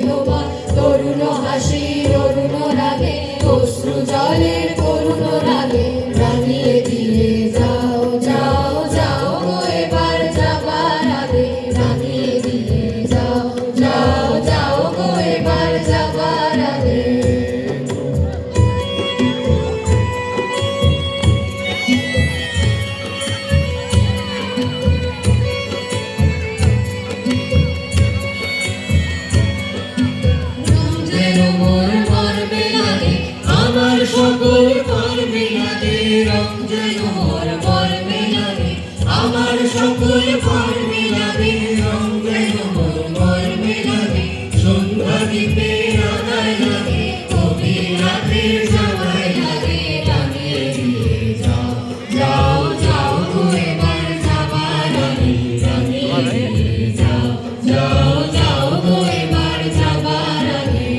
তোমার তরুণ হাসির অরুণ রাগে অশ্রু জলের করুণ রাগে রাঙিয়ে দিয়ে যাও যাও যাও গো এবার যাবার আগে রাঙিয়ে দিয়ে যাও যাও যাও গো এবার যাবার আগে সকল কর্মে লাগে রং যেন মোর মর্মে লাগে আমার সকল কর্মে লাগে রং যেন মোর মর্মে লাগে সন্ধ্যা দ্বীপে আগায় লাগে কবি রাতের সবাই লাগে রাঙিয়ে দিয়ে যাও যাও যাও গো এবার যাবার আগে রাঙিয়ে দিয়ে যাও যাও যাও গো এবার যাবার আগে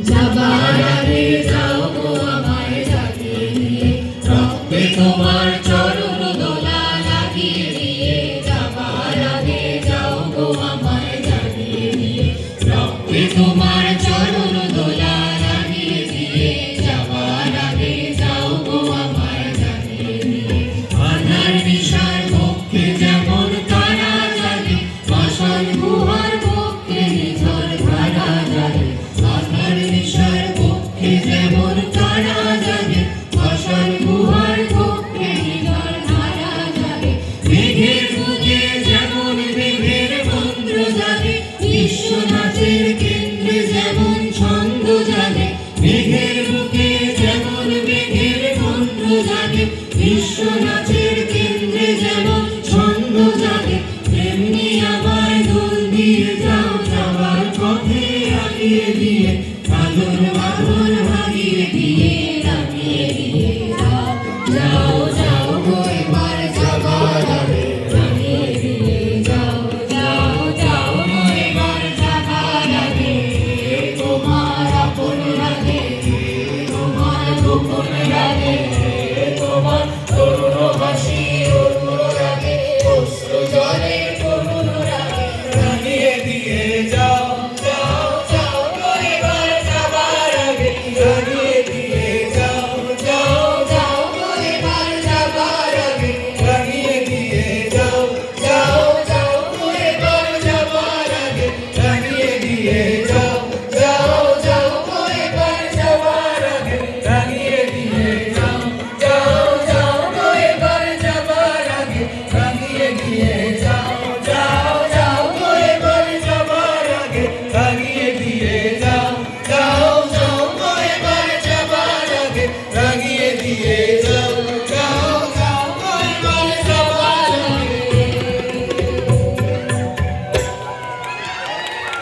যাবার আগে যাও গো আমায় জাগিয়ে দিয়ে রক্তে তোমার চরণ দোলা লাগিয়ে দিয়ে যাবার আগে যাও গো আমায় জাগিয়ে দিয়ে রক্তে তোমার চরণ দোলা লাগিয়ে দিয়ে যাবার আগে যাও গো আমায় জাগিয়ে দিয়ে আধার নিশার পক্ষে যেমন তারা জাগে পাষাণ গুহার পক্ষে নিঝর ধারা জাগে আধার নিশার পক্ষে যেমন তারা জাগে পাষাণ গুহার পক্ষে নিঝর ধারা জাগে মেঘের বুকে যেমন মেঘের মন্ত্র জাগে বিশ্ব নাচের কেন্দ্রে যেমন ছন্দ জাগে মেঘের বুকে যেমন মেঘের মন্ত্র জাগে বিশ্ব নাচের